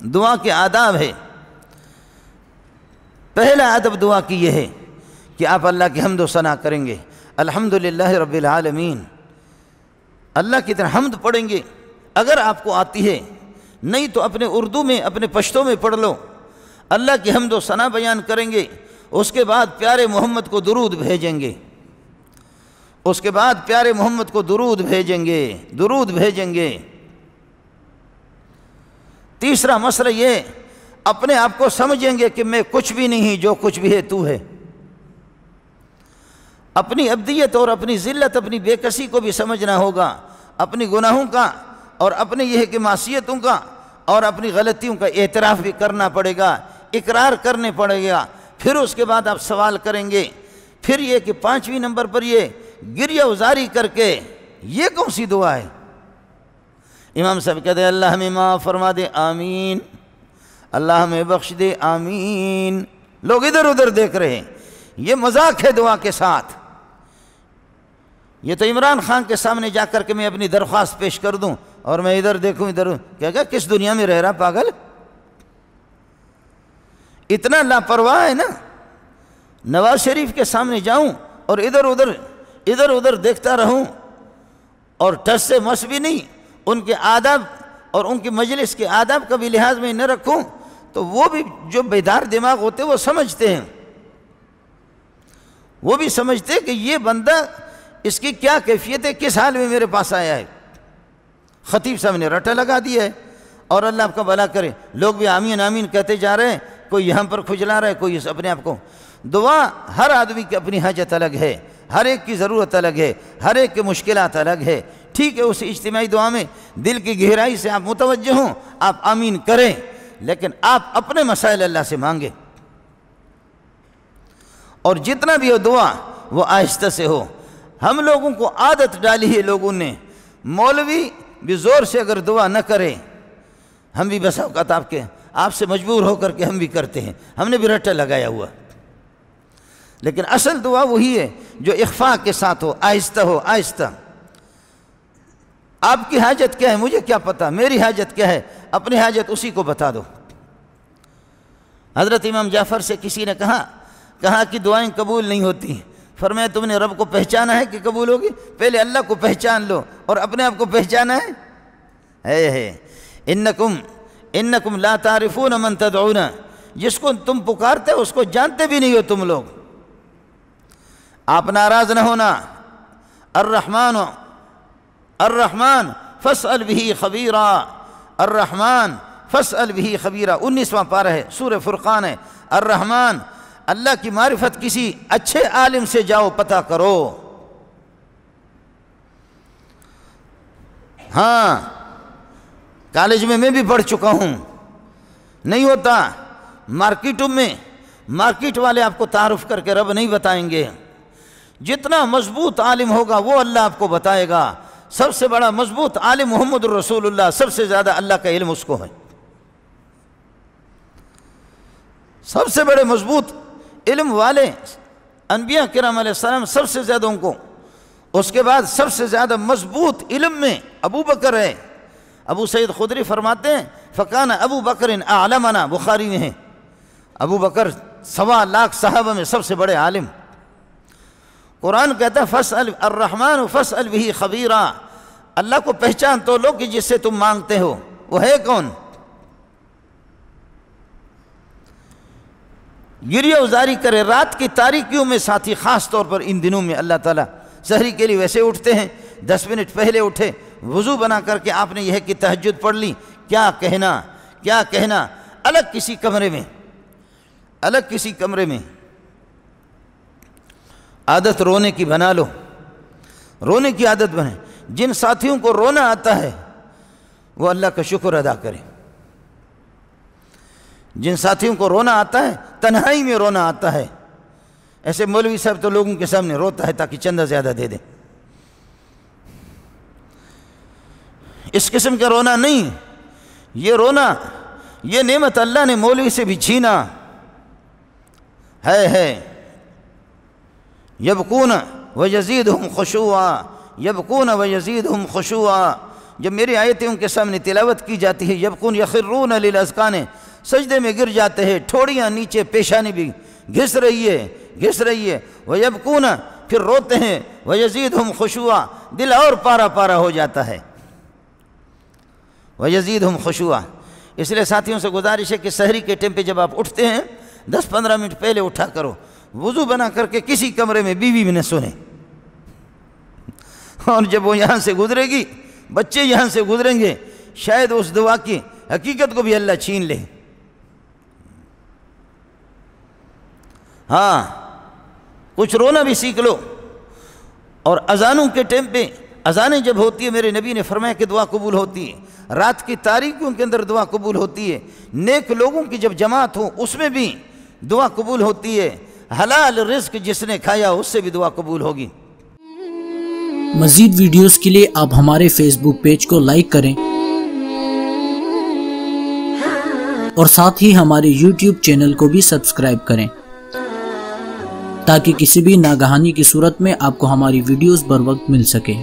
دعا کے آداب ہے۔ پہلا ادب دعا کی یہ ہے کہ آپ اللہ کی حمد و ثنا کریں گے، الحمدللہ رب العالمین، اللہ کی طرح حمد پڑھیں گے اگر آپ کو آتی ہے، نہیں تو اپنے اردو میں اپنے پشتوں میں پڑھ لو، اللہ کی حمد و ثنا بیان کریں گے، اس کے بعد پیارے محمد کو درود بھیجیں گے، اس کے بعد پیارے محمد کو درود بھیجیں گے۔ تیسرا مسئلہ یہ، اپنے آپ کو سمجھیں گے کہ میں کچھ بھی نہیں، جو کچھ بھی ہے تو ہے۔ اپنی عبدیت اور اپنی ذلت، اپنی بے کسی کو بھی سمجھنا ہوگا، اپنی گناہوں کا اور اپنے یہ کہ معصیتوں کا اور اپنی غلطیوں کا اعتراف بھی کرنا پڑے گا، اقرار کرنے پڑے گا۔ پھر اس کے بعد آپ سوال کریں گے۔ پھر یہ کہ 5ویں نمبر پر یہ گریہ ازاری کر کے، یہ کون سی دعا ہے؟ امام صاحب کہتے ہیں اللہ ہمیں معاف فرما دے، آمین، اللہ ہمیں بخش دے، آمین۔ لوگ ادھر ادھر دیکھ رہے ہیں، یہ مذاق ہے دعا کے ساتھ۔ یہ تو عمران خان کے سامنے جا کر کے میں اپنی درخواست پیش کر دوں اور میں ادھر دیکھوں ادھر، کیا کس دنیا میں رہ رہا پاگل؟ اتنا لاپرواہ ہے نا۔ نواز شریف کے سامنے جاؤں اور ادھر ادھر دیکھتا رہوں اور ٹس سے مس بھی نہیں، ان کے آداب اور ان کی مجلس کے آداب کا بھی لحاظ میں نہ رکھوں، تو وہ بھی جو بیدار دماغ ہوتے وہ سمجھتے ہیں، وہ بھی سمجھتے کہ یہ بندہ اس کی کیا کیفیت ہے، کس حال میں میرے پاس آیا ہے۔ خطیب صاحب نے رٹا لگا دیا ہے، اور اللہ آپ کا بھلا کرے، لوگ بھی آمین آمین کہتے جا رہے ہیں، کوئی یہاں پر کھجلا رہا ہے، کوئی اپنے آپ کو۔ دعا ہر آدمی کی اپنی حاجت الگ ہے، ہر ایک کی ضرورت الگ ہے، ہر ایک کی مشکلات الگ ہے۔ ٹھیک ہے، اس اجتماعی دعا میں دل کی گہرائی سے آپ متوجہ ہوں، آپ آمین کریں، لیکن آپ اپنے مسائل اللہ سے مانگیں، اور جتنا بھی ہو دعا وہ آہستہ سے ہو۔ ہم لوگوں کو عادت ڈالی ہے لوگوں نے، مولوی بھی زور سے اگر دعا نہ کرے، ہم بھی بس اوقات آپ سے مجبور ہو کر کے ہم بھی کرتے ہیں، ہم نے بھی رٹا لگایا ہوا۔ لیکن اصل دعا وہی ہے جو اخفاء کے ساتھ ہو، آہستہ۔ آپ کی حاجت کیا ہے مجھے کیا پتا، میری حاجت کیا ہے، اپنی حاجت اسی کو بتا دو۔ حضرت امام جعفر سے کسی نے کہا کہ دعائیں قبول نہیں ہوتی، فرمایا تم نے رب کو پہچانا ہے کہ قبول ہوگی؟ پہلے اللہ کو پہچان لو اور اپنے آپ کو پہچانا ہے۔ انکم لا تعرفون من تدعون، جس کو تم پکارتے ہو اس کو جانتے بھی نہیں ہو تم لوگ۔ آپ ناراض نہ ہونا، الرحمن فاسأل به خبیرا، الرحمن فاسأل به خبیرا، 19واں پارہ ہے، سورہ فرقان ہے۔ الرحمن، اللہ کی معرفت کسی اچھے عالم سے جاؤ پتہ کرو۔ ہاں، کالج میں بھی پڑھ چکا ہوں، نہیں ہوتا۔ مارکیٹ والے آپ کو تعارف کر کے رب نہیں بتائیں گے۔ جتنا مضبوط عالم ہوگا وہ اللہ آپ کو بتائے گا۔ سب سے بڑا مضبوط عالم محمد الرسول اللہ، سب سے زیادہ اللہ کا علم اس کو ہے۔ سب سے بڑے مضبوط علم والے انبیاء کرام علیہ السلام، سب سے زیادہ ان کو۔ اس کے بعد سب سے زیادہ مضبوط علم میں ابو بکر ہے۔ ابو سعید خدری فرماتے ہیں فکان ابو بکر اعلمنا، بخاری میں ہے، ابو بکر 1.25 لاکھ صحابہ میں سب سے بڑے عالم۔ قرآن کہتا ہے فاسأل الرحمن فاسأل به خبیرا، اللہ کو پہچان تو لو کہ جس سے تم مانگتے ہو وہ ہے کون۔ گریہ ازاری کرے رات کی تاریکیوں میں، ساتھی خاص طور پر ان دنوں میں اللہ تعالیٰ سحری کے لیے ویسے اٹھتے ہیں، 10 منٹ پہلے اٹھے، وضو بنا کر کے آپ نے یہ ہے کہ تہجد پڑھ لی، کیا کہنا، الگ کسی کمرے میں عادت رونے کی بنا لو، رونے کی عادت بنے۔ جن ساتھیوں کو رونا آتا ہے وہ اللہ کا شکر ادا کریں۔ جن ساتھیوں کو رونا آتا ہے، تنہائی میں رونا آتا ہے، ایسے مولوی صاحب تو لوگوں کے سامنے روتا ہے تاکہ چندہ زیادہ دے دیں، اس قسم کا رونا نہیں۔ یہ رونا، یہ نعمت اللہ نے مولوی سے بھی چھینا ہے۔ یبکون ویزیدہم خشوعا، یبکون ویزیدہم خشوعا، جب میری آیتیں ان کے سامنے تلاوت کی جاتی ہے، یبکون یخرون للاذقان، سجدے میں گر جاتے ہیں، ٹھوڑیاں نیچے، پیشانی بھی گھس رہی ہے، ویبکون، پھر روتے ہیں، ویزیدہم خشوعا، دل اور پارا پارا ہو جاتا ہے، ویزیدہم خشوعا۔ اس لیے ساتھیوں سے گزارش ہے کہ سحری کے ٹائم پہ جب آپ اٹھتے ہیں 10-15 منٹ پہلے اٹھا کرو، وضو بنا کر کے کسی کمرے میں بیوی بھی نہ سنیں، اور جب وہ یہاں سے گزرے گی، بچے یہاں سے گزریں گے، شاید اس دعا کی حقیقت کو بھی اللہ چھین لے۔ ہاں، کچھ رونا بھی سیکھ لو۔ اور اذانوں کے ٹائم پہ، اذانیں جب ہوتی ہے، میرے نبی نے فرمایا کہ دعا قبول ہوتی ہے، رات کی تاریکیوں کے اندر دعا قبول ہوتی ہے، نیک لوگوں کی جب جماعت ہو اس میں بھی دعا قبول ہوتی ہے، حلال رزق جس نے کھایا اس سے بھی دعا قبول ہوگی۔ مزید ویڈیوز کے لیے آپ ہمارے فیس بک پیج کو لائک کریں اور ساتھ ہی ہمارے یوٹیوب چینل کو بھی سبسکرائب کریں تاکہ کسی بھی ناگہانی کی صورت میں آپ کو ہماری ویڈیوز بر وقت مل سکے۔